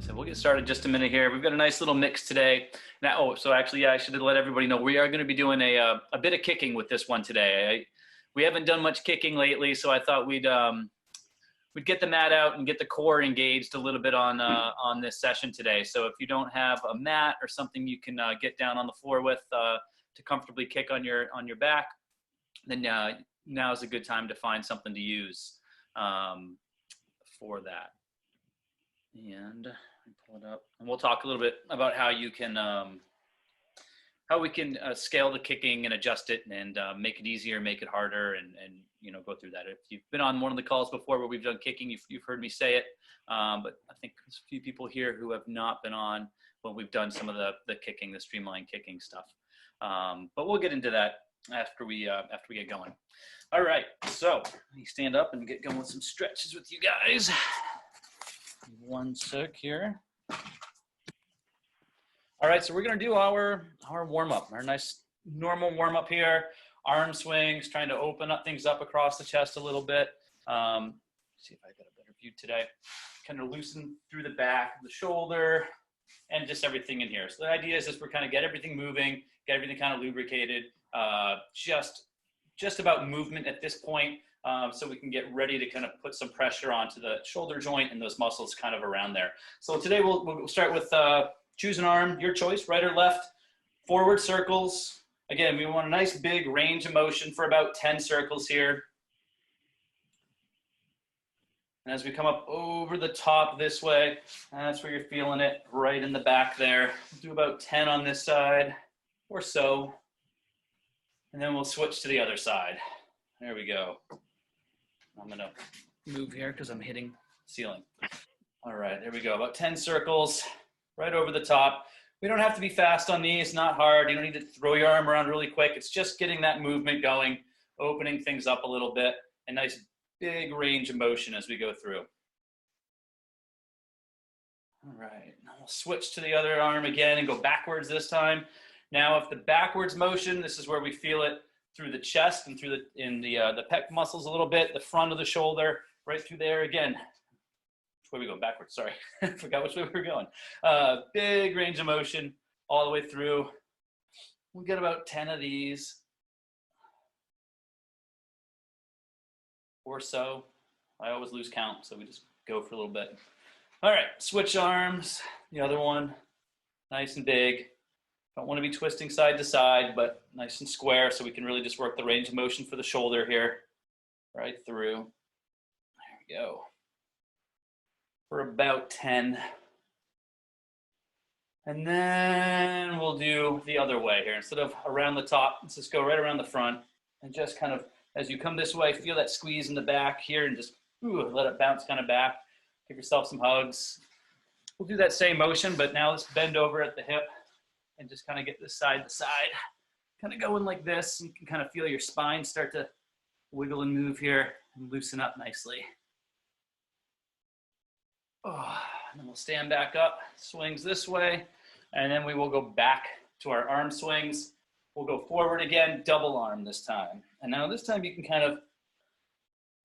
So we'll get started just a minute here. We've got a nice little mix today. Now, so actually, yeah, I should let everybody know we are going to be doing a bit of kicking with this one today. We haven't done much kicking lately, so I thought we'd get the mat out and get the core engaged a little bit on this session today. So if you don't have a mat or something you can get down on the floor with to comfortably kick on your back, then now is a good time to find something to use for that. And pull it up, and we'll talk a little bit about how you can how we can scale the kicking and adjust it and make it easier, make it harder, and go through that. If you've been on one of the calls before where we've done kicking, you've heard me say it, but I think there's a few people here who have not been on when we've done some of the kicking, the streamline kicking stuff. But we'll get into that after we get going. All right, so let me stand up and get going with some stretches with you guys. One sec here. All right, so we're gonna do our warm-up, our nice normal warm-up here. Arm swings, trying to open up things up across the chest a little bit. See if I got a better view today. Kind of loosen through the back, the shoulder, and just everything in here. So the idea is we're kind of get everything moving, get everything kind of lubricated, just about movement at this point. So we can get ready to kind of put some pressure onto the shoulder joint and those muscles kind of around there. So today we'll start with choose an arm, your choice, right or left, forward circles. Again, we want a nice big range of motion for about 10 circles here. And as we come up over the top this way, that's where you're feeling it, right in the back there. We'll do about 10 on this side or so. And then we'll switch to the other side. There we go. I'm gonna move here because I'm hitting the ceiling. All right, there we go. About 10 circles right over the top. We don't have to be fast on these, not hard. You don't need to throw your arm around really quick. It's just getting that movement going, opening things up a little bit, a nice big range of motion as we go through. All right, now we'll switch to the other arm again and go backwards this time. Now, if the backwards motion, this is where we feel it through the chest and through the pec muscles a little bit, the front of the shoulder, right through there again. Which way we go? Backwards, sorry. I forgot which way we were going. Big range of motion all the way through. We'll get about 10 of these or so. I always lose count, so we just go for a little bit. All right, switch arms, the other one, nice and big. Don't want to be twisting side to side, but nice and square so we can really just work the range of motion for the shoulder here, right through. There we go. For about 10. And then we'll do the other way here. Instead of around the top, let's just go right around the front and just kind of, as you come this way, feel that squeeze in the back here and just let it bounce kind of back. Give yourself some hugs. We'll do that same motion, but now let's bend over at the hip and just kind of get this side to side, kind of going like this. And you can kind of feel your spine start to wiggle and move here and loosen up nicely. Oh, and then we'll stand back up, swings this way, and then we will go back to our arm swings. We'll go forward again, double arm this time. And now this time you can kind of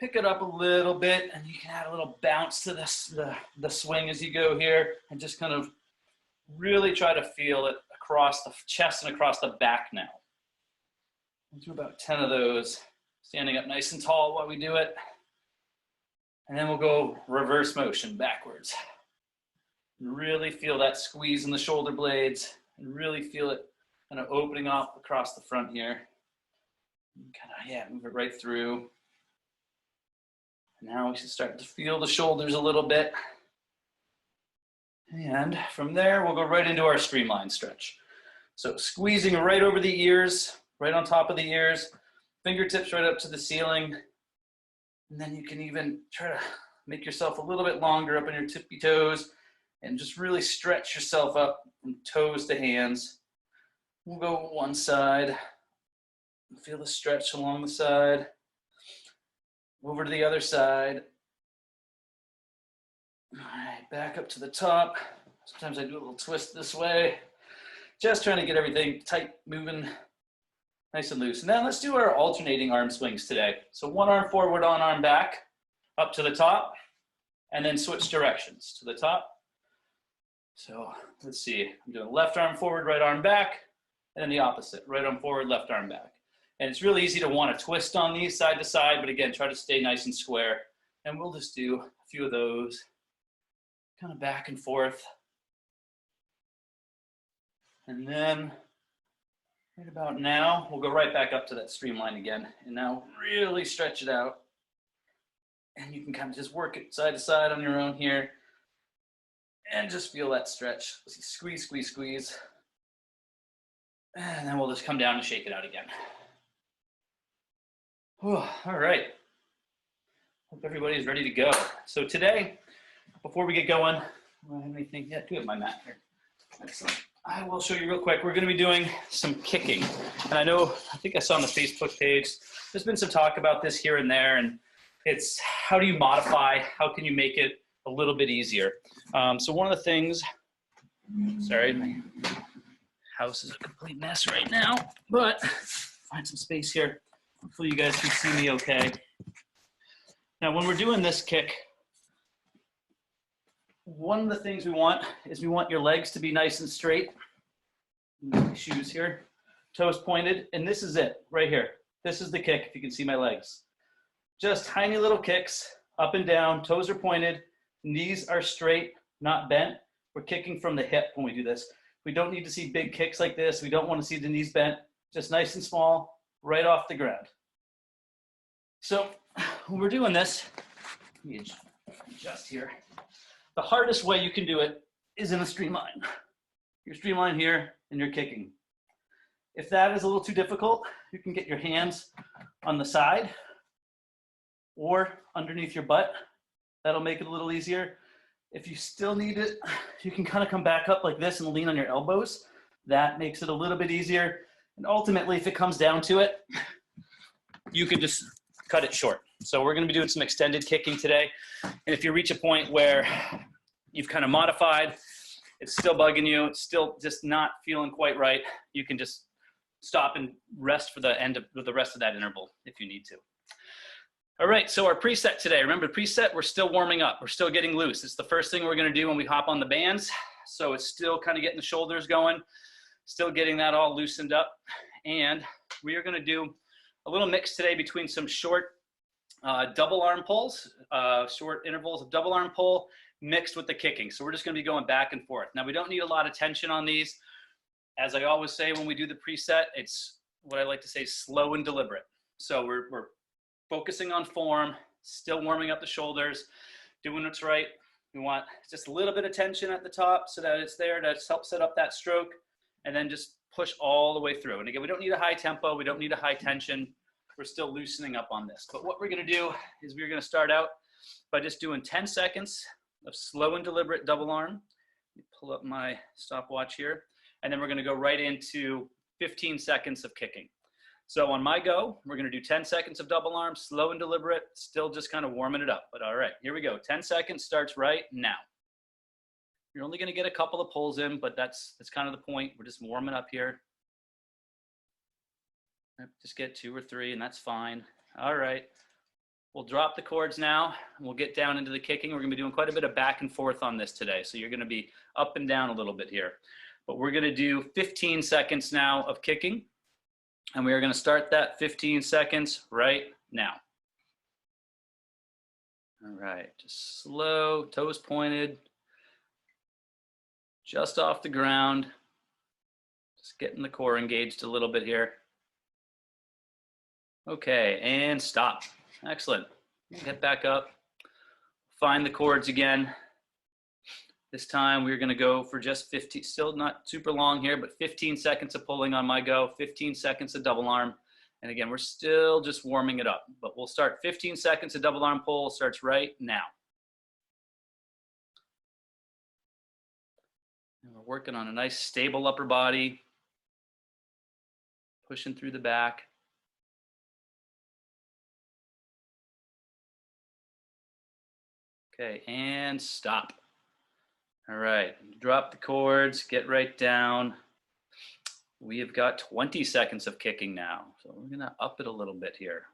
pick it up a little bit and you can add a little bounce to this, the swing as you go here and just kind of really try to feel it across the chest and across the back now. We'll do about 10 of those, standing up nice and tall while we do it. And then we'll go reverse motion backwards. And really feel that squeeze in the shoulder blades and really feel it kind of opening up across the front here. And kind of, move it right through. And now we should start to feel the shoulders a little bit. And from there, we'll go right into our streamline stretch. So squeezing right over the ears, right on top of the ears, fingertips right up to the ceiling. And then you can even try to make yourself a little bit longer up on your tippy toes and just really stretch yourself up from toes to hands. We'll go one side, feel the stretch along the side, over to the other side. All right, back up to the top. Sometimes I do a little twist this way. Just trying to get everything tight, moving, nice and loose. Now let's do our alternating arm swings today. So one arm forward, on arm back, up to the top, and then switch directions. To the top, So let's see, I'm doing left arm forward, right arm back, and then the opposite, right arm forward, left arm back. And it's really easy to want to twist on these side to side, but again, try to stay nice and square. And we'll just do a few of those, kind of back and forth. And then right about now, we'll go right back up to that streamline again. And now really stretch it out. And you can kind of just work it side to side on your own here. And just feel that stretch. Squeeze, squeeze, squeeze. And then we'll just come down and shake it out again. Whew, all right. Hope everybody's ready to go. So today, before we get going, do I have anything? Yeah, I do have my mat here. Excellent. I will show you real quick. We're going to be doing some kicking. And I think I saw on the Facebook page, there's been some talk about this here and there. And it's how do you modify? How can you make it a little bit easier? So one of the things, sorry, my house is a complete mess right now, but find some space here. Hopefully you guys can see me okay. Now when we're doing this kick, one of the things we want is we want your legs to be nice and straight. My shoes here, toes pointed, and this is it right here. This is the kick, if you can see my legs. Just tiny little kicks, up and down, toes are pointed, knees are straight, not bent. We're kicking from the hip when we do this. We don't need to see big kicks like this. We don't want to see the knees bent, just nice and small, right off the ground. So when we're doing this, let me adjust here. The hardest way you can do it is in a streamline. Your streamline here and you're kicking. If that is a little too difficult, you can get your hands on the side or underneath your butt. That'll make it a little easier. If you still need it, you can kind of come back up like this and lean on your elbows. That makes it a little bit easier. And ultimately, if it comes down to it, you can just cut it short. So we're going to be doing some extended kicking today. And if you reach a point where you've kind of modified, it's still bugging you, it's still just not feeling quite right, you can just stop and rest for the rest of that interval if you need to. All right, so our preset today, remember preset, we're still warming up. We're still getting loose. It's the first thing we're gonna do when we hop on the bands. So it's still kind of getting the shoulders going, still getting that all loosened up. And we are gonna do a little mix today between some short double arm pulls, short intervals of double arm pull mixed with the kicking. So we're just gonna be going back and forth. Now we don't need a lot of tension on these. As I always say when we do the preset, it's what I like to say, slow and deliberate. So we're focusing on form, still warming up the shoulders, doing what's right. We want just a little bit of tension at the top so that it's there to help set up that stroke, and then just push all the way through. And again, we don't need a high tempo, we don't need a high tension. We're still loosening up on this. But what we're gonna do is we're gonna start out by just doing 10 seconds of slow and deliberate double arm. Let me pull up my stopwatch here. And then we're gonna go right into 15 seconds of kicking. So on my go, we're gonna do 10 seconds of double arm, slow and deliberate, still just kind of warming it up. But all right, here we go. 10 seconds starts right now. You're only gonna get a couple of pulls in, but that's kind of the point. We're just warming up here. Just get 2 or 3 and that's fine. All right, we'll drop the chords now and we'll get down into the kicking. We're gonna be doing quite a bit of back and forth on this today. So you're gonna be up and down a little bit here. But we're gonna do 15 seconds now of kicking. And we are going to start that 15 seconds right now. All right, just slow, toes pointed, just off the ground. Just getting the core engaged a little bit here. Okay, and stop. Excellent. Get back up. Find the chords again. This time we're going to go for just 15, still not super long here, but 15 seconds of pulling on my go, 15 seconds of double arm. And again, we're still just warming it up, but we'll start 15 seconds of double arm pull starts right now. And we're working on a nice stable upper body, pushing through the back. Okay, and stop. All right, drop the chords, get right down. We have got 20 seconds of kicking now. So we're gonna up it a little bit here.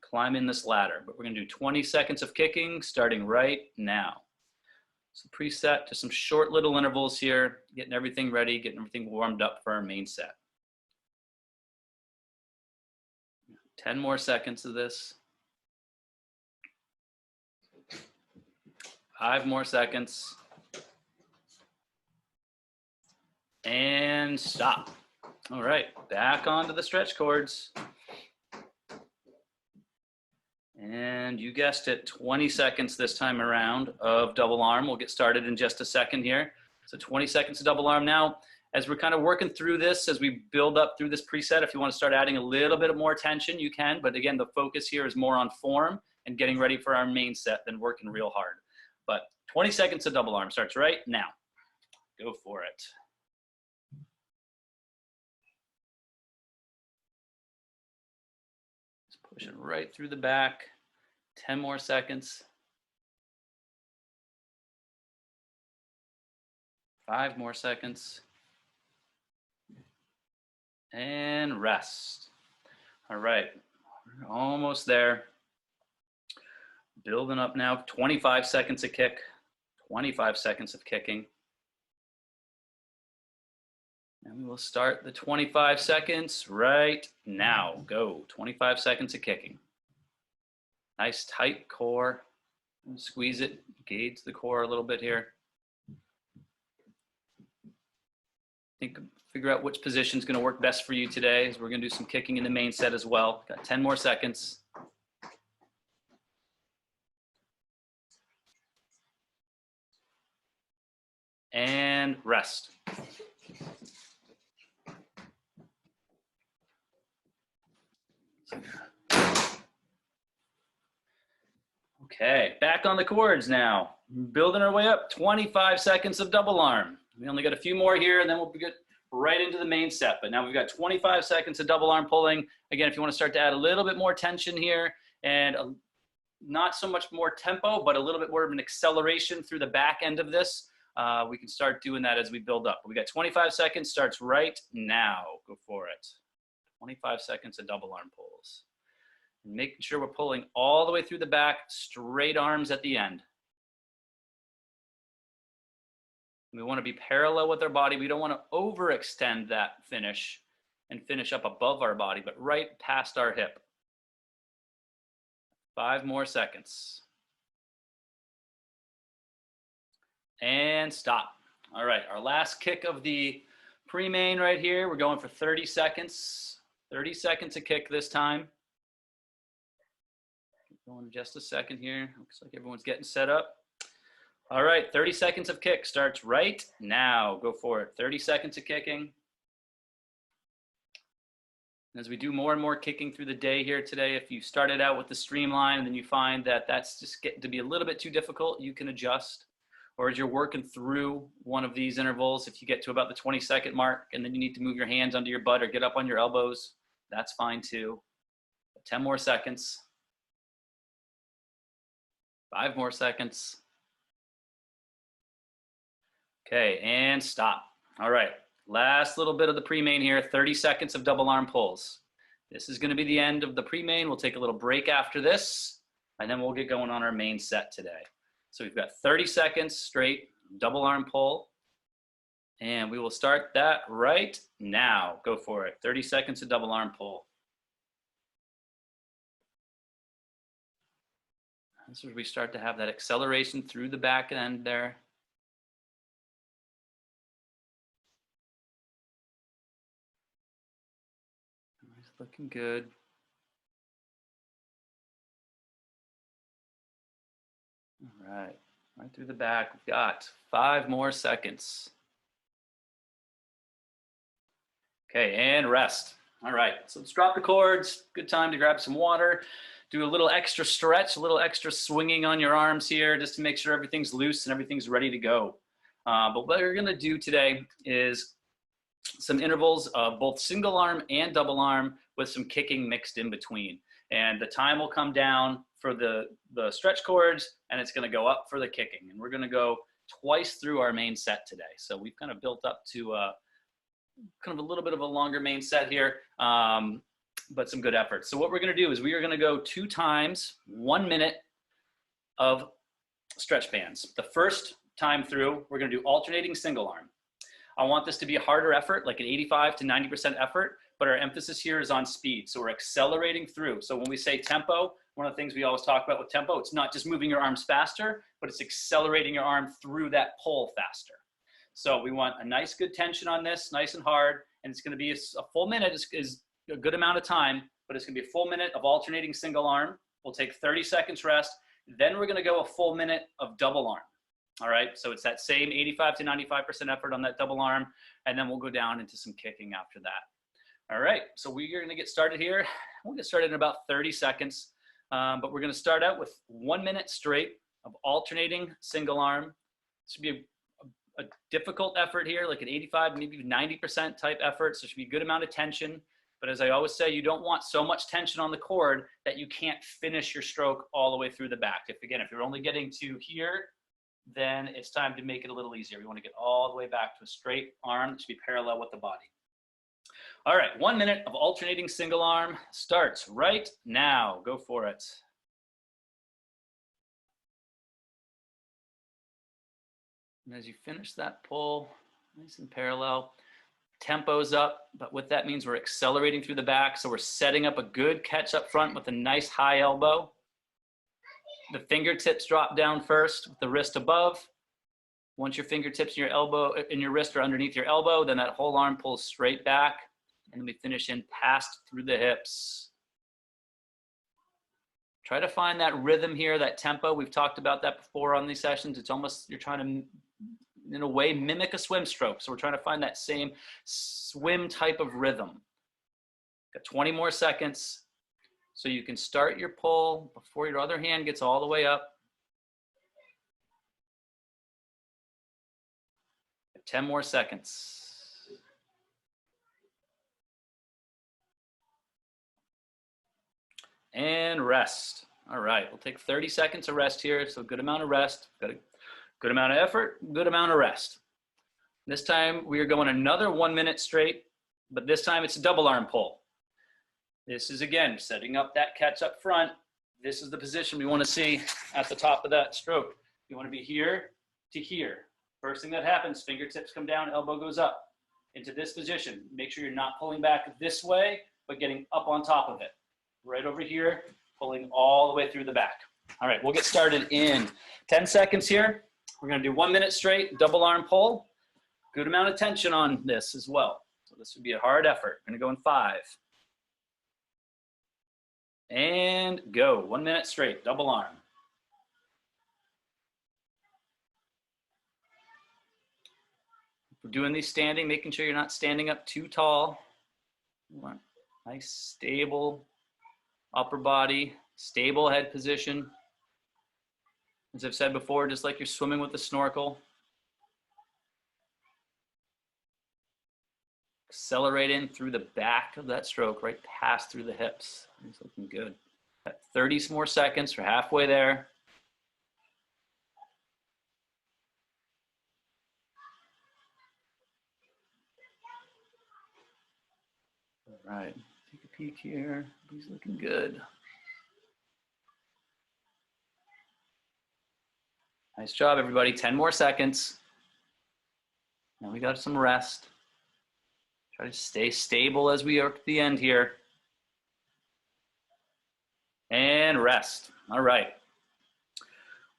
Climb in this ladder, but we're gonna do 20 seconds of kicking starting right now. So preset to some short little intervals here, getting everything ready, getting everything warmed up for our main set. 10 more seconds of this. 5 more seconds. And stop. All right, back onto the stretch cords. And you guessed it, 20 seconds this time around of double arm. We'll get started in just a second here. So 20 seconds of double arm. Now, as we're kind of working through this, as we build up through this preset, if you want to start adding a little bit of more tension, you can. But again, the focus here is more on form and getting ready for our main set than working real hard. But 20 seconds of double arm starts right now. Go for it. Just pushing right through the back. 10 more seconds. 5 more seconds. And rest. All right, we're almost there. Building up now, 25 seconds of kick, 25 seconds of kicking. And we will start the 25 seconds right now. Go, 25 seconds of kicking. Nice tight core. Squeeze it, gauge the core a little bit here. Figure out which position is going to work best for you today, as we're going to do some kicking in the main set as well. Got 10 more seconds. And rest. Okay, back on the cords now. Building our way up, 25 seconds of double arm. We only got a few more here, and then we'll get right into the main set. But now we've got 25 seconds of double arm pulling. Again, if you want to start to add a little bit more tension here, and not so much more tempo, but a little bit more of an acceleration through the back end of this, we can start doing that as we build up. We got 25 seconds, starts right now. Go for it. 25 seconds of double arm pulls. And making sure we're pulling all the way through the back, straight arms at the end. We want to be parallel with our body. We don't want to overextend that finish and finish up above our body, but right past our hip. 5 more seconds. And stop. All right, our last kick of the pre-main right here. We're going for 30 seconds. 30 seconds of kick this time. Going just a second here. Looks like everyone's getting set up. All right, 30 seconds of kick starts right now. Go for it. 30 seconds of kicking. As we do more and more kicking through the day here today, if you started out with the streamline and then you find that that's just getting to be a little bit too difficult, you can adjust. Or as you're working through one of these intervals, if you get to about the 20-second mark and then you need to move your hands under your butt or get up on your elbows, that's fine too. 10 more seconds. 5 more seconds. Okay, and stop. All right, last little bit of the pre-main here, 30 seconds of double arm pulls. This is gonna be the end of the pre-main. We'll take a little break after this, and then we'll get going on our main set today. So we've got 30 seconds straight, double arm pull, and we will start that right now. Go for it, 30 seconds of double arm pull. This is where we start to have that acceleration through the back end there. It's looking good. All right, right through the back. We've got 5 more seconds. Okay, and rest. All right, so let's drop the cords. Good time to grab some water. Do a little extra stretch, a little extra swinging on your arms here just to make sure everything's loose and everything's ready to go. But what we're gonna do today is some intervals of both single arm and double arm with some kicking mixed in between. And the time will come down for the stretch cords, and it's gonna go up for the kicking. And we're gonna go twice through our main set today. So we've kind of built up to kind of a little bit of a longer main set here. But some good effort. So what we're gonna do is we are gonna go 2 times 1 minute of stretch bands. The first time through, we're gonna do alternating single arm. I want this to be a harder effort, like an 85 to 90% effort, but our emphasis here is on speed. So we're accelerating through. So when we say tempo, one of the things we always talk about with tempo, it's not just moving your arms faster, but it's accelerating your arm through that pull faster. So we want a nice good tension on this, nice and hard, and it's gonna be a full minute is a good amount of time, but it's gonna be a full minute of alternating single arm. We'll take 30 seconds rest. Then we're gonna go a full minute of double arm. All right, so it's that same 85 to 95% effort on that double arm, and then we'll go down into some kicking after that. All right, so we're gonna get started here. We'll get started in about 30 seconds, but we're gonna start out with 1 minute straight of alternating single arm. This should be a difficult effort here, like an 85, maybe 90% type effort, so it should be a good amount of tension. But as I always say, you don't want so much tension on the cord that you can't finish your stroke all the way through the back. If you're only getting to here, then it's time to make it a little easier. We want to get all the way back to a straight arm that should be parallel with the body. All right, 1 minute of alternating single arm starts right now. Go for it. And as you finish that pull, nice and parallel, tempo's up, but what that means, we're accelerating through the back. So we're setting up a good catch up front with a nice high elbow. The fingertips drop down first with the wrist above. Once your fingertips and your elbow and your wrist are underneath your elbow, then that whole arm pulls straight back, and then we finish in passed through the hips. Try to find that rhythm here, that tempo. We've talked about that before on these sessions. It's almost, you're trying to, in a way, mimic a swim stroke. So we're trying to find that same swim type of rhythm. Got 20 more seconds. So you can start your pull before your other hand gets all the way up. 10 more seconds. And rest. All right, we'll take 30 seconds of rest here. So good amount of rest. Got a good amount of effort, good amount of rest. This time we are going another 1 minute straight, but this time it's a double arm pull. This is, again, setting up that catch up front. This is the position we want to see at the top of that stroke. You want to be here to here. First thing that happens, fingertips come down, elbow goes up into this position. Make sure you're not pulling back this way, but getting up on top of it. Right over here, pulling all the way through the back. All right, we'll get started in 10 seconds here. We're going to do 1 minute straight, double arm pull. Good amount of tension on this as well. So this would be a hard effort. We're going to go in 5. And go. 1 minute straight, double arm. We're doing these standing, making sure you're not standing up too tall. You want nice, stable upper body, stable head position. As I've said before, just like you're swimming with a snorkel. Accelerate in through the back of that stroke, right past through the hips. It's looking good. Got 30 more seconds, we're halfway there. All right, take a peek here. He's looking good. Nice job, everybody. 10 more seconds. Now we got some rest. Try to stay stable as we are at the end here. And rest. All right.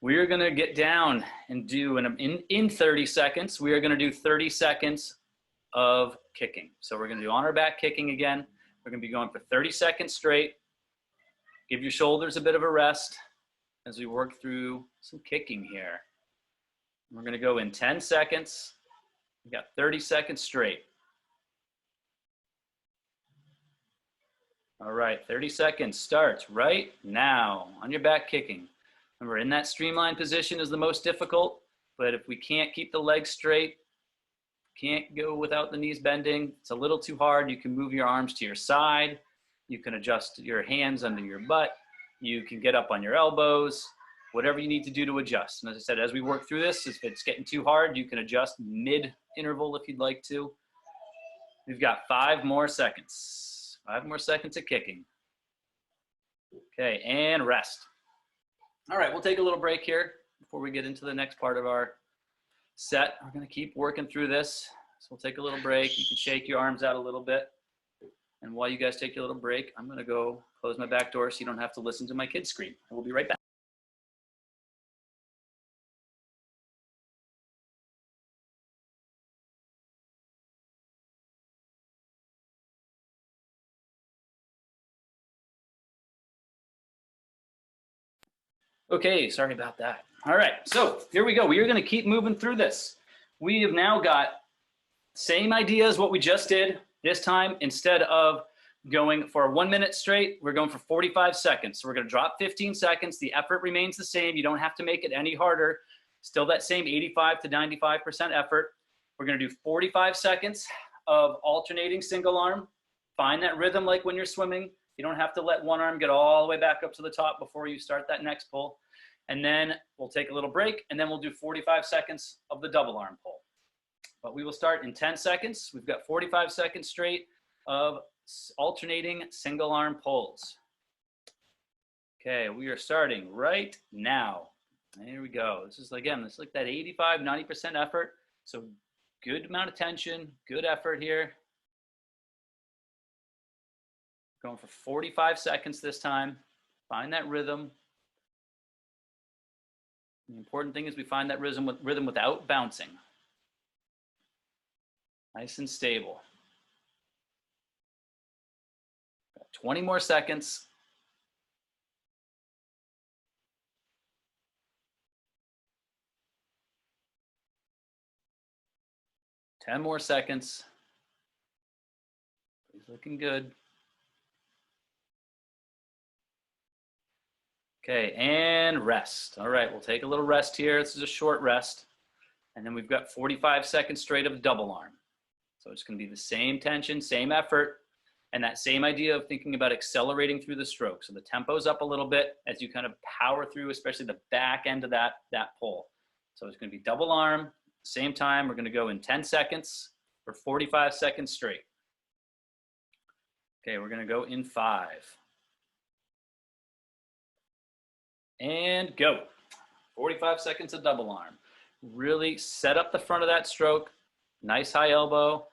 We're going to get down and do, in 30 seconds, we are going to do 30 seconds of kicking. So we're going to do on our back kicking again. We're going to be going for 30 seconds straight. Give your shoulders a bit of a rest as we work through some kicking here. We're going to go in 10 seconds. We got 30 seconds straight. All right, 30 seconds starts right now on your back kicking. Remember, in that streamlined position is the most difficult, but if we can't keep the legs straight, can't go without the knees bending, it's a little too hard, you can move your arms to your side, you can adjust your hands under your butt, you can get up on your elbows, whatever you need to do to adjust. And as I said, as we work through this, if it's getting too hard, you can adjust mid-interval if you'd like to. We've got 5 more seconds. 5 more seconds of kicking. Okay, and rest. All right, we'll take a little break here before we get into the next part of our set. We're gonna keep working through this. So we'll take a little break. You can shake your arms out a little bit. And while you guys take your little break, I'm gonna go close my back door so you don't have to listen to my kids scream. We'll be right back. Okay, sorry about that. All right, so here we go. We are gonna keep moving through this. We have now got same idea as what we just did. This time, instead of going for 1 minute straight, we're going for 45 seconds. So we're gonna drop 15 seconds. The effort remains the same. You don't have to make it any harder. Still that same 85 to 95% effort. We're gonna do 45 seconds of alternating single arm. Find that rhythm like when you're swimming. You don't have to let one arm get all the way back up to the top before you start that next pull. And then we'll take a little break, and then we'll do 45 seconds of the double arm pull. But we will start in 10 seconds. We've got 45 seconds straight of alternating single arm pulls. Okay, we are starting right now. Here we go. This is, again, this is like that 85, 90% effort. So good amount of tension, good effort here. Going for 45 seconds this time. Find that rhythm. The important thing is we find that rhythm without bouncing. Nice and stable. Got 20 more seconds. Ten more seconds. He's looking good. Okay, and rest. All right, we'll take a little rest here. This is a short rest. And then we've got 45 seconds straight of double arm. So it's gonna be the same tension, same effort, and that same idea of thinking about accelerating through the stroke. So the tempo's up a little bit as you kind of power through, especially the back end of that pull. So it's gonna be double arm, same time. We're gonna go in 10 seconds for 45 seconds straight. Okay, we're gonna go in 5. And go. 45 seconds of double arm. Really set up the front of that stroke. Nice high elbow.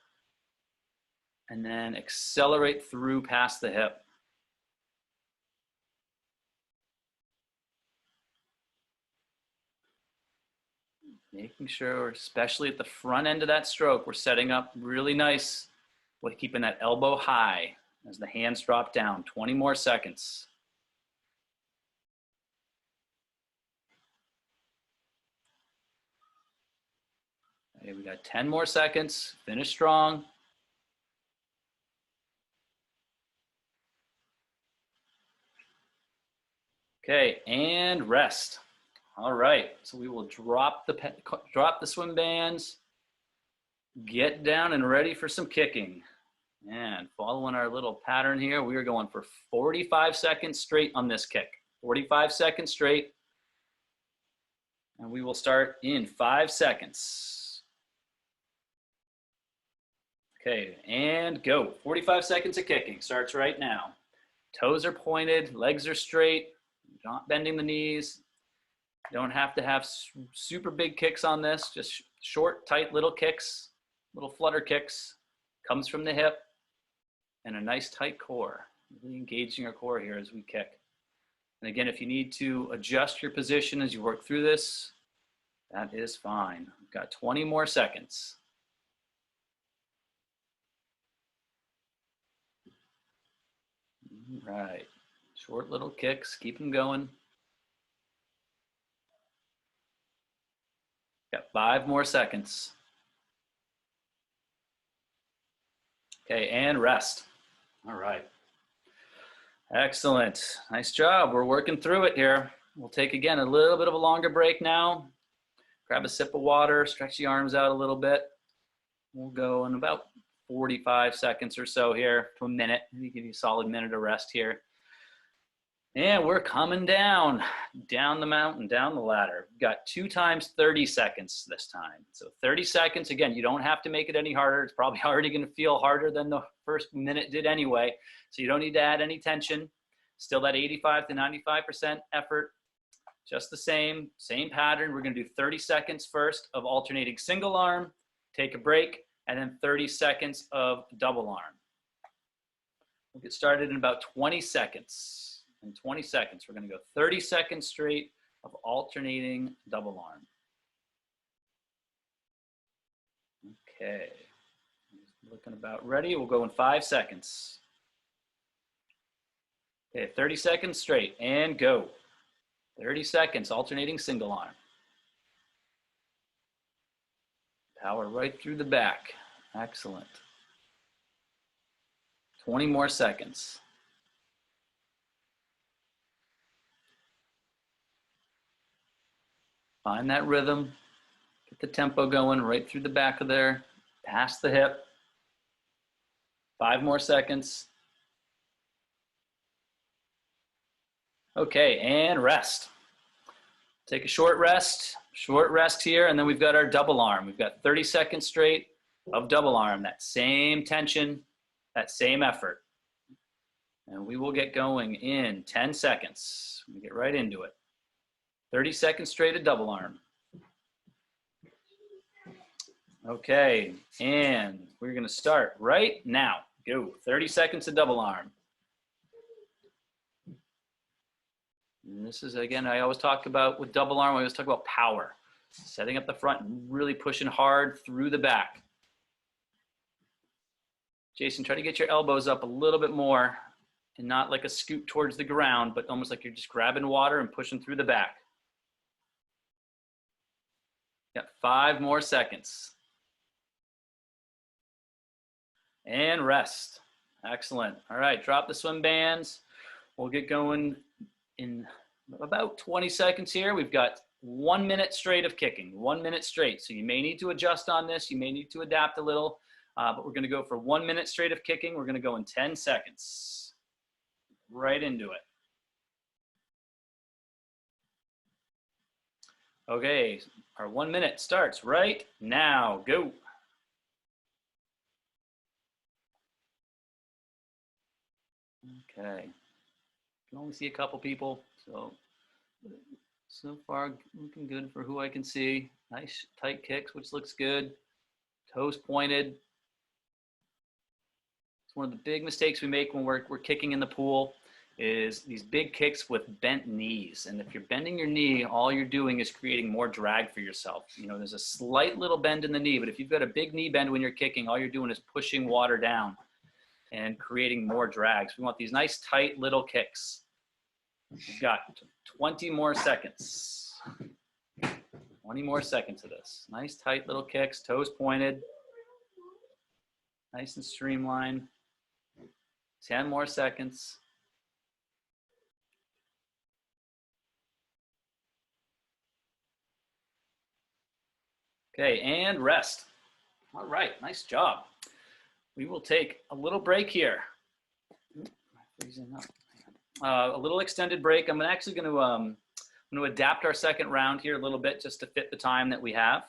And then accelerate through past the hip. Making sure, especially at the front end of that stroke, we're setting up really nice with keeping that elbow high as the hands drop down. 20 more seconds. Okay, we got 10 more seconds. Finish strong. Okay, and rest. All right, so we will drop the swim bands, get down and ready for some kicking. And following our little pattern here, we are going for 45 seconds straight on this kick. 45 seconds straight. And we will start in 5 seconds. Okay, and go. 45 seconds of kicking starts right now. Toes are pointed, legs are straight, not bending the knees. Don't have to have super big kicks on this, just short, tight little kicks, little flutter kicks. Comes from the hip and a nice tight core. Really engaging our core here as we kick. And again, if you need to adjust your position as you work through this, that is fine. We've got 20 more seconds. All right, short little kicks, keep them going. Got 5 more seconds. Okay, and rest. All right. Excellent. Nice job. We're working through it here. We'll take, again, a little bit of a longer break now. Grab a sip of water, stretch the arms out a little bit. We'll go in about 45 seconds or so here to a minute. Maybe give you a solid minute of rest here. And we're coming down the mountain, down the ladder. We've got 2 times 30 seconds this time. So 30 seconds, again, you don't have to make it any harder. It's probably already gonna feel harder than the first minute did anyway. So you don't need to add any tension. Still that 85 to 95% effort. just the same pattern. We're gonna do 30 seconds first of alternating single arm, take a break, and then 30 seconds of double arm. We'll get started in about 20 seconds. In 20 seconds, we're gonna go 30 seconds straight of alternating double arm. Okay, looking about ready. We'll go in 5 seconds. Okay, 30 seconds straight and go. 30 seconds, alternating single arm. Power right through the back. Excellent. 20 more seconds. Find that rhythm. Get the tempo going right through the back of there, past the hip. 5 more seconds. Okay, and rest. Take a short rest here, and then we've got our double arm. We've got 30 seconds straight of double arm, that same tension, that same effort. And we will get going in 10 seconds. We get right into it. 30 seconds straight of double arm. Okay, and we're gonna start right now. Go, 30 seconds of double arm. And this is, again, I always talk about with double arm, I always talk about power. Setting up the front and really pushing hard through the back. Jason, try to get your elbows up a little bit more and not like a scoot towards the ground, but almost like you're just grabbing water and pushing through the back. Got 5 more seconds. And rest. Excellent. All right, drop the swim bands. We'll get going in about 20 seconds here. We've got 1 minute straight of kicking, 1 minute straight. So you may need to adjust on this. You may need to adapt a little, but we're gonna go for 1 minute straight of kicking. We're gonna go in 10 seconds. Right into it. Okay, our 1 minute starts right now. Go. Okay, can only see a couple people, so far looking good for who I can see. Nice tight kicks, which looks good. Toes pointed. It's one of the big mistakes we make when we're kicking in the pool is these big kicks with bent knees. And if you're bending your knee, all you're doing is creating more drag for yourself. You know, there's a slight little bend in the knee, but if you've got a big knee bend when you're kicking, all you're doing is pushing water down and creating more drags. We want these nice tight little kicks. We've got 20 more seconds. 20 more seconds of this. Nice tight little kicks, toes pointed. Nice and streamlined. 10 more seconds. Okay, and rest. All right, nice job. We will take a little break here. A little extended break. I'm actually going to adapt our second round here a little bit just to fit the time that we have.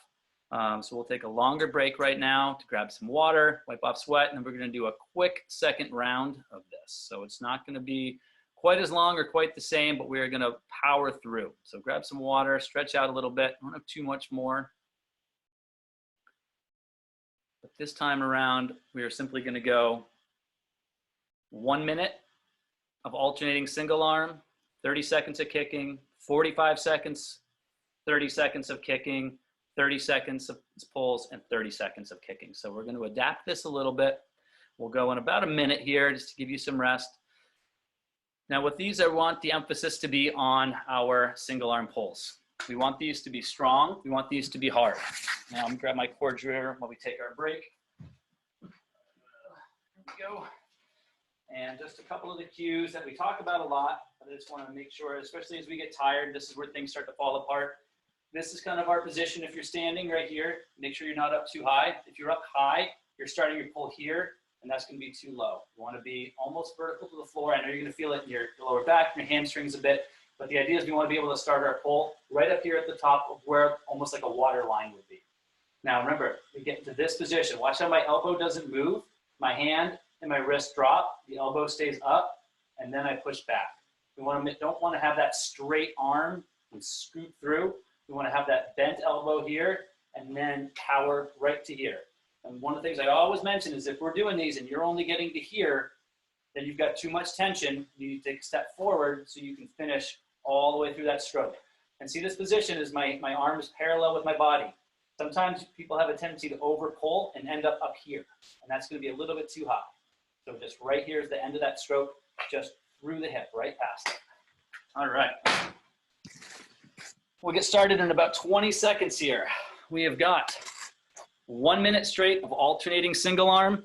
So we'll take a longer break right now to grab some water, wipe off sweat, and then we're going to do a quick second round of this. So it's not going to be quite as long or quite the same, but we're going to power through. So grab some water, stretch out a little bit. Don't have too much more. But this time around, we are simply going to go 1 minute of alternating single arm, 30 seconds of kicking, 45 seconds, 30 seconds of kicking, 30 seconds of pulls, and 30 seconds of kicking. So we're going to adapt this a little bit. We'll go in about a minute here just to give you some rest. Now with these, I want the emphasis to be on our single arm pulls. We want these to be strong. We want these to be hard. Now I'm going to grab my cord here while we take our break. Here we go. And just a couple of the cues that we talk about a lot, but I just want to make sure, especially as we get tired, this is where things start to fall apart. This is kind of our position. If you're standing right here, make sure you're not up too high. If you're up high, you're starting your pull here, and that's going to be too low. You want to be almost vertical to the floor. I know you're going to feel it in your lower back, your hamstrings a bit, but the idea is we want to be able to start our pull right up here at the top of where almost like a water line would be. Now remember, we get into this position. Watch how my elbow doesn't move. My hand and my wrist drop. The elbow stays up, and then I push back. We don't want to have that straight arm and scoot through. We want to have that bent elbow here and then power right to here. And one of the things I always mention is if we're doing these and you're only getting to here, then you've got too much tension. You need to take a step forward so you can finish all the way through that stroke. And see, this position is my arm is parallel with my body. Sometimes people have a tendency to over pull and end up here. And that's going to be a little bit too high. So just right here is the end of that stroke, just through the hip, right past it. All right. We'll get started in about 20 seconds here. We have got 1 minute straight of alternating single arm.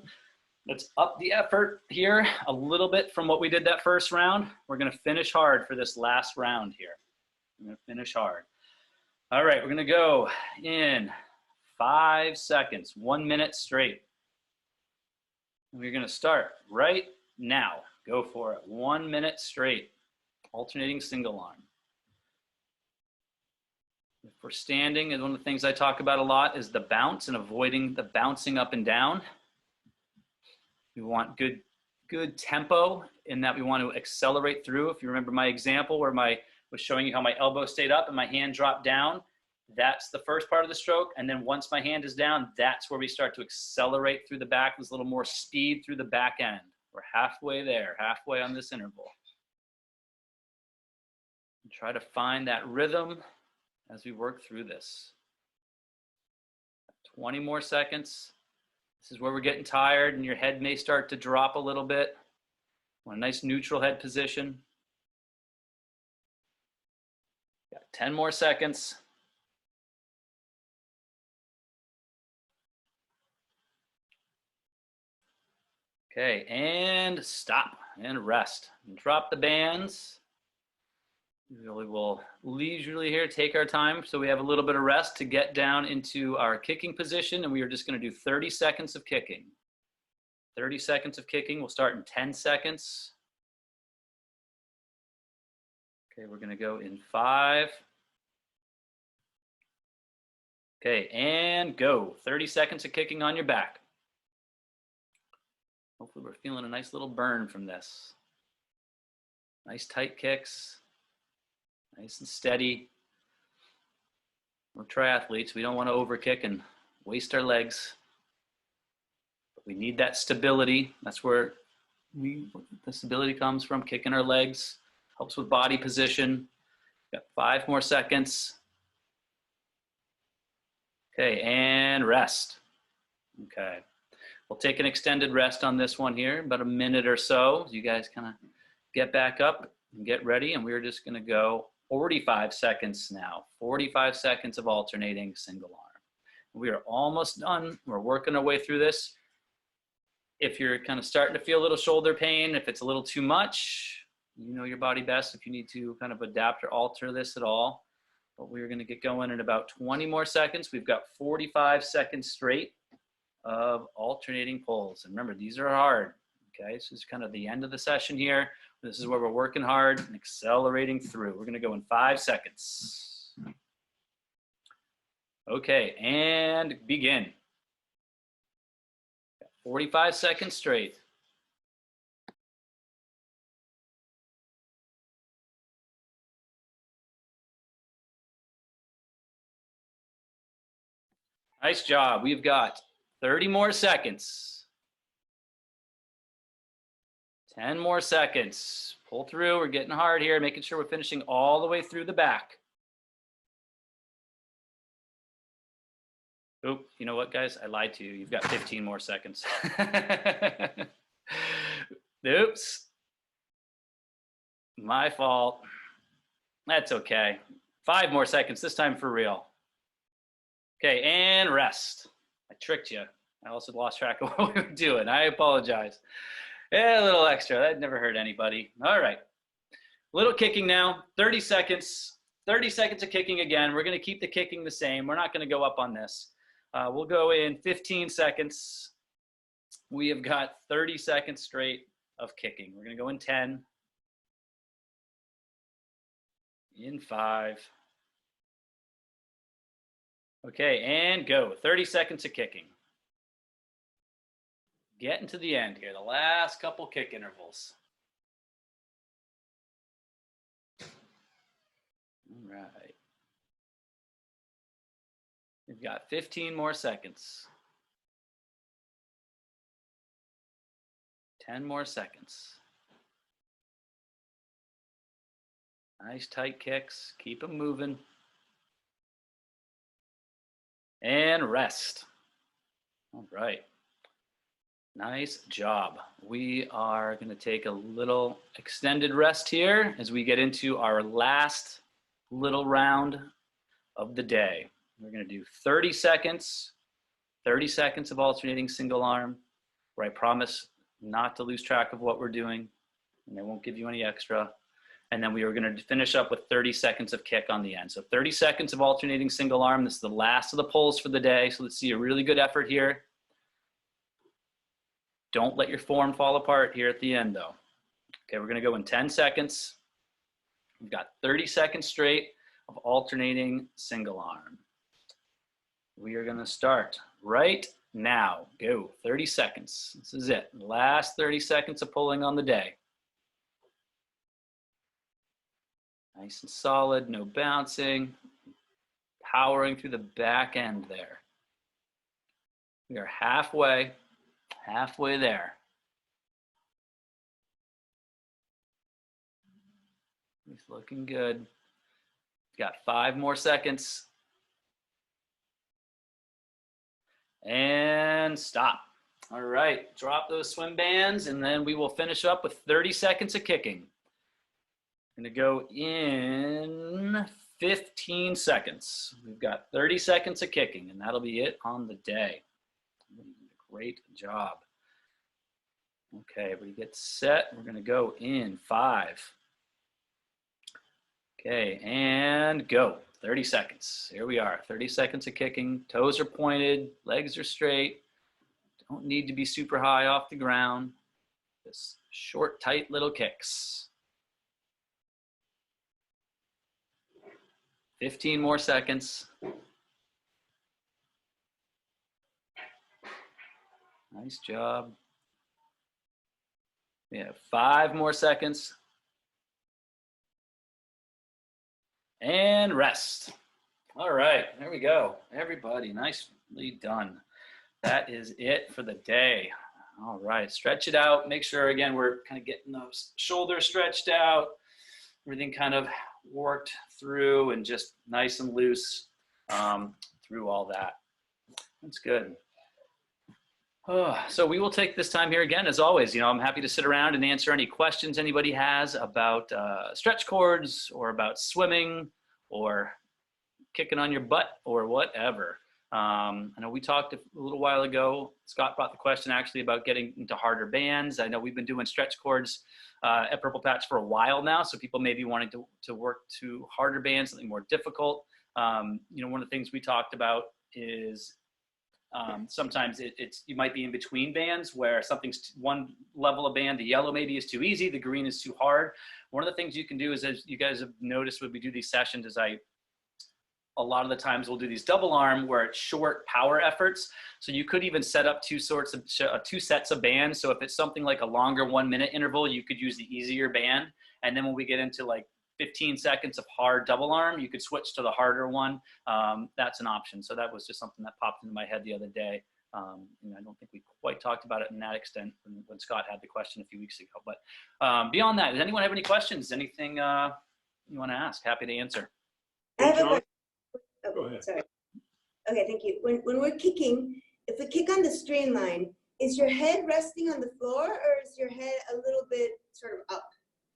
Let's up the effort here a little bit from what we did that first round. We're going to finish hard for this last round here. We're going to finish hard. All right, we're going to go in 5 seconds, 1 minute straight. And we're going to start right now. Go for it. 1 minute straight, alternating single arm. If we're standing, and one of the things I talk about a lot is the bounce and avoiding the bouncing up and down. We want good tempo in that we want to accelerate through. If you remember my example where I was showing you how my elbow stayed up and my hand dropped down, that's the first part of the stroke. And then once my hand is down, that's where we start to accelerate through the back. There's a little more speed through the back end. We're halfway there, halfway on this interval. And try to find that rhythm as we work through this. 20 more seconds. This is where we're getting tired and your head may start to drop a little bit. Want a nice neutral head position. Got 10 more seconds. Okay, and stop and rest. And drop the bands. We will leisurely here take our time so we have a little bit of rest to get down into our kicking position, and we are just going to do 30 seconds of kicking. 30 seconds of kicking. We'll start in 10 seconds. Okay, we're going to go in 5. Okay, and go. 30 seconds of kicking on your back. Hopefully we're feeling a nice little burn from this. Nice tight kicks. Nice and steady. We're triathletes. We don't want to overkick and waste our legs. But we need that stability. That's where the stability comes from, kicking our legs. Helps with body position. Got 5 more seconds. Okay, and rest. Okay. We'll take an extended rest on this one here, about a minute or so. You guys kind of get back up and get ready. And we're just going to go 45 seconds now. 45 seconds of alternating single arm. We are almost done. We're working our way through this. If you're kind of starting to feel a little shoulder pain, if it's a little too much, you know your body best if you need to kind of adapt or alter this at all. But we're going to get going in about 20 more seconds. We've got 45 seconds straight of alternating pulls. And remember, these are hard. Okay, this is kind of the end of the session here. This is where we're working hard and accelerating through. We're going to go in 5 seconds. Okay, and begin. 45 seconds straight. Nice job. We've got 30 more seconds. 10 more seconds. Pull through. We're getting hard here, making sure we're finishing all the way through the back. Oh, you know what, guys? I lied to you. You've got 15 more seconds. Oops. My fault. That's okay. 5 more seconds, this time for real. Okay, and rest. I tricked you. I also lost track of what we were doing. I apologize. Yeah, a little extra. That never hurt anybody. All right. Little kicking now. 30 seconds. 30 seconds of kicking again. We're going to keep the kicking the same. We're not going to go up on this. We'll go in 15 seconds. We have got 30 seconds straight of kicking. We're going to go in 10. In 5. Okay, and go. 30 seconds of kicking. Getting to the end here, the last couple kick intervals. All right. We've got 15 more seconds. 10 more seconds. Nice tight kicks. Keep them moving. And rest. All right. Nice job. We are going to take a little extended rest here as we get into our last little round of the day. We're going to do 30 seconds of alternating single arm, where I promise not to lose track of what we're doing, and I won't give you any extra. And then we are going to finish up with 30 seconds of kick on the end. So 30 seconds of alternating single arm. This is the last of the pulls for the day. So let's see a really good effort here. Don't let your form fall apart here at the end though. Okay, we're going to go in 10 seconds. We've got 30 seconds straight of alternating single arm. We are going to start right now. Go, 30 seconds. This is it. Last 30 seconds of pulling on the day. Nice and solid, no bouncing. Powering through the back end there. We are halfway there. He's looking good. Got 5 more seconds. And stop. All right, drop those swim bands, and then we will finish up with 30 seconds of kicking. I'm gonna go in 15 seconds. We've got 30 seconds of kicking, and that'll be it on the day. Great job. Okay, we get set. We're gonna go in 5. Okay, and go. 30 seconds. Here we are, 30 seconds of kicking. Toes are pointed, legs are straight. Don't need to be super high off the ground. Just short, tight little kicks. 15 more seconds. Nice job. We have 5 more seconds. And rest. All right, there we go. Everybody, nicely done. That is it for the day. All right, stretch it out. Make sure, again, we're kind of getting those shoulders stretched out. Everything kind of worked through and just nice and loose through all that. That's good. So we will take this time here again, as always. You know, I'm happy to sit around and answer any questions anybody has about stretch cords or about swimming or kicking on your butt or whatever. I know we talked a little while ago. Scott brought the question actually about getting into harder bands. I know we've been doing stretch cords at Purple Patch for a while now, so people may be wanting to work to harder bands, something more difficult. You know, one of the things we talked about is sometimes you might be in between bands where something's one level of band, the yellow maybe is too easy, the green is too hard. One of the things you can do is, as you guys have noticed when we do these sessions, is a lot of the times we'll do these double arm where it's short power efforts. So you could even set up two sets of bands. So if it's something like a longer 1 minute interval, you could use the easier band. And then when we get into like 15 seconds of hard double arm, you could switch to the harder one. That's an option. So that was just something that popped into my head the other day. And I don't think we quite talked about it in that extent when Scott had the question a few weeks ago. But beyond that, does anyone have any questions? Anything you want to ask? Happy to answer. I have a question. Oh, go ahead. Sorry. Okay, thank you. When we're kicking, if we kick on the streamline, is your head resting on the floor or is your head a little bit sort of up?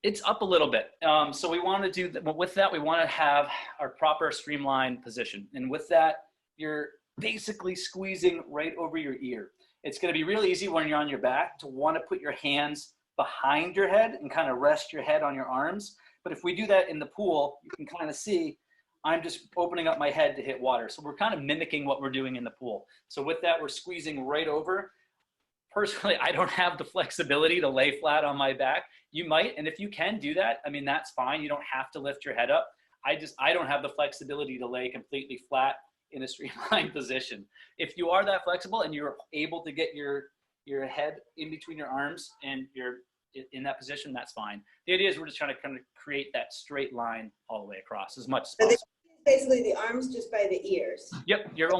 It's up a little bit. So we want to do that. With that, we want to have our proper streamline position. And with that, you're basically squeezing right over your ear. It's going to be really easy when you're on your back to want to put your hands behind your head and kind of rest your head on your arms. But if we do that in the pool, you can kind of see I'm just opening up my head to hit water. So we're kind of mimicking what we're doing in the pool. So with that, we're squeezing right over. Personally, I don't have the flexibility to lay flat on my back. You might, and if you can do that, I mean, that's fine. You don't have to lift your head up. I don't have the flexibility to lay completely flat in a streamlined position. If you are that flexible and you're able to get your head in between your arms and you're in that position, that's fine. The idea is we're just trying to kind of create that straight line all the way across as much as possible. Basically the arms just by the ears. Yep, you're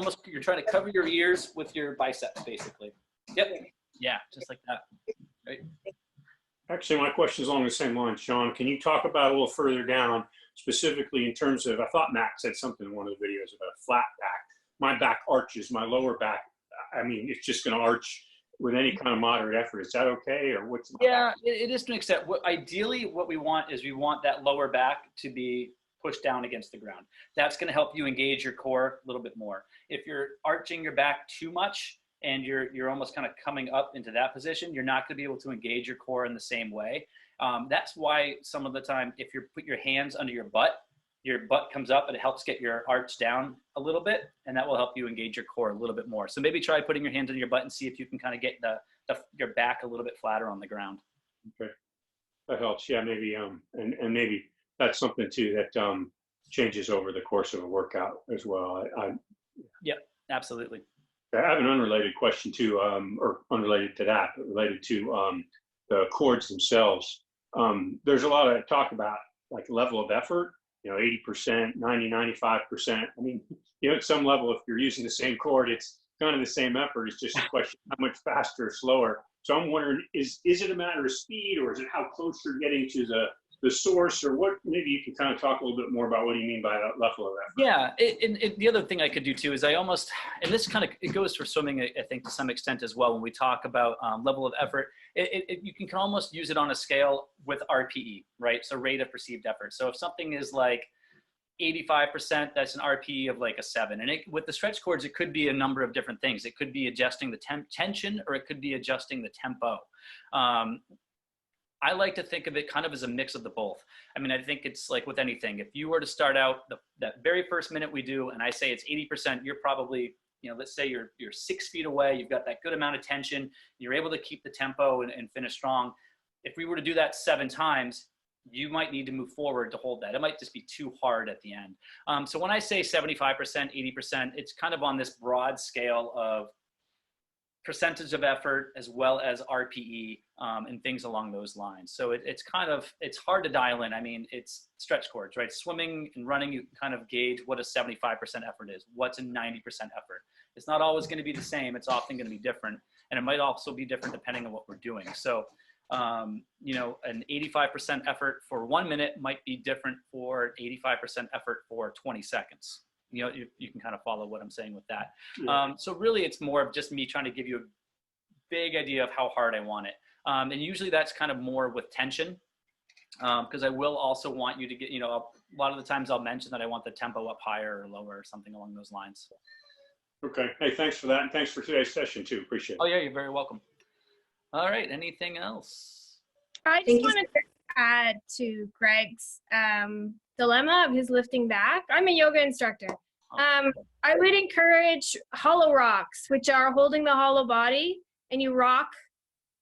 trying to cover your ears with your biceps, basically. Yep, yeah, just like that. Right. Actually, my question is along the same line, Sean. Can you talk about a little further down, specifically in terms of, I thought Matt said something in one of the videos about a flat back. My back arches, my lower back, I mean, it's just going to arch with any kind of moderate effort. Is that okay, or what's? Yeah, it is to an extent. Ideally, what we want is we want that lower back to be pushed down against the ground. That's going to help you engage your core a little bit more. If you're arching your back too much and you're almost kind of coming up into that position, you're not going to be able to engage your core in the same way. That's why some of the time, if you put your hands under your butt comes up and it helps get your arch down a little bit, and that will help you engage your core a little bit more. So maybe try putting your hands on your butt and see if you can kind of get your back a little bit flatter on the ground. Okay, that helps. Yeah, maybe and maybe that's something too that changes over the course of a workout as well. Yeah, absolutely. I have an unrelated question too, or unrelated to that, but related to the chords themselves. There's a lot of talk about like level of effort, 80%, 90, 95%. I mean, at some level, if you're using the same chord, it's kind of the same effort. It's just a question of how much faster or slower. So I'm wondering, is it a matter of speed, or is it how close you're getting to the source, or what? Maybe you can kind of talk a little bit more about what do you mean by that level of effort. Yeah, the other thing I could do too is and this kind of, it goes for swimming, I think, to some extent as well. When we talk about level of effort, you can almost use it on a scale with RPE, right? So rate of perceived effort. So if something is like 85%, that's an RPE of like a 7. And with the stretch cords, it could be a number of different things. It could be adjusting the tension, or it could be adjusting the tempo. I like to think of it kind of as a mix of the both. I mean, I think it's like with anything. If you were to start out that very first minute we do, and I say it's 80%, you're probably, let's say you're 6 feet away, you've got that good amount of tension, you're able to keep the tempo and finish strong. If we were to do that 7 times, you might need to move forward to hold that. It might just be too hard at the end. So when I say 75%, 80%, it's kind of on this broad scale of percentage of effort as well as RPE and things along those lines. So it's hard to dial in. I mean, it's stretch cords, right? Swimming and running, you can kind of gauge what a 75% effort is, what's a 90% effort. It's not always going to be the same. It's often going to be different. And it might also be different depending on what we're doing. So, an 85% effort for 1 minute might be different for 85% effort for 20 seconds. You can kind of follow what I'm saying with that. Yeah. So really it's more of just me trying to give you a big idea of how hard I want it. And usually that's kind of more with tension, because I will also want you to get, a lot of the times I'll mention that I want the tempo up higher or lower or something along those lines. Okay. Hey, thanks for that. And thanks for today's session too. Appreciate it. Oh yeah, you're very welcome. All right. Anything else? I just wanted to add to Greg's dilemma of his lifting back. I'm a yoga instructor. I would encourage hollow rocks, which are holding the hollow body, and you rock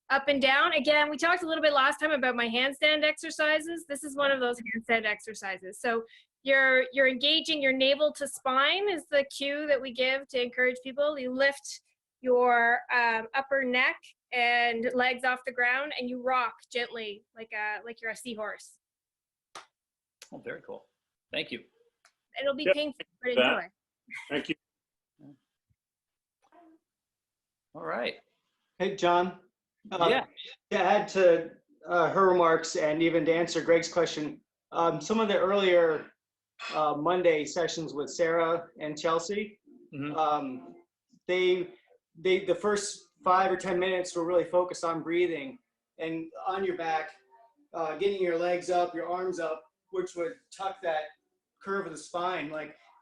up and down. Again, we talked a little bit last time about my handstand exercises. This is one of those handstand exercises. So you're engaging your navel to spine is the cue that we give to encourage people. You lift your upper neck and legs off the ground, and you rock gently like you're a seahorse. Oh, very cool. Thank you. It'll be painful, but enjoy. Thank you. All right. Hey, John. Yeah. To add to her remarks and even to answer Greg's question, some of the earlier Monday sessions with Sarah and Chelsea, mm-hmm. The first 5 or 10 minutes were really focused on breathing and on your back, getting your legs up, your arms up, which would tuck that curve of the spine,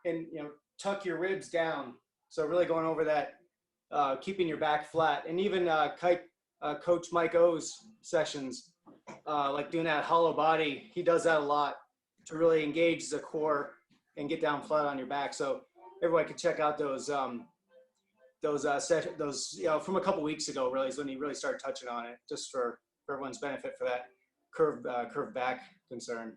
and tuck your ribs down. So really going over that, keeping your back flat, and even Coach Mike O's sessions, like doing that hollow body. He does that a lot to really engage the core and get down flat on your back. So everyone can check out those from a couple weeks ago. Really is when he really started touching on it, just for everyone's benefit for that curved back concern.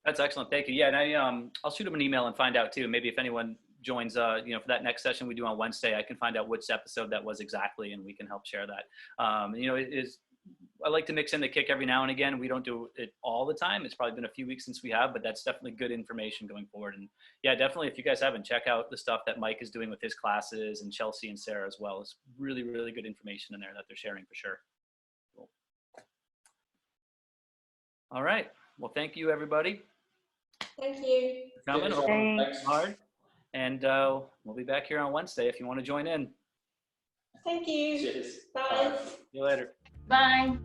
That's excellent. Thank you. Yeah, and I'll shoot him an email and find out too. Maybe if anyone joins, for that next session we do on Wednesday, I can find out which episode that was exactly, and we can help share that. It is I like to mix in the kick every now and again. We don't do it all the time. It's probably been a few weeks since we have, but that's definitely good information going forward. And yeah, definitely, if you guys haven't, check out the stuff that Mike is doing with his classes, and Chelsea and Sarah as well. It's really, really good information in there that they're sharing for sure. Cool. All right. Well, thank you, everybody. Thank you. For coming. Thanks. Hard. And we'll be back here on Wednesday if you want to join in. Thank you. Cheers. Bye. See you later. Bye.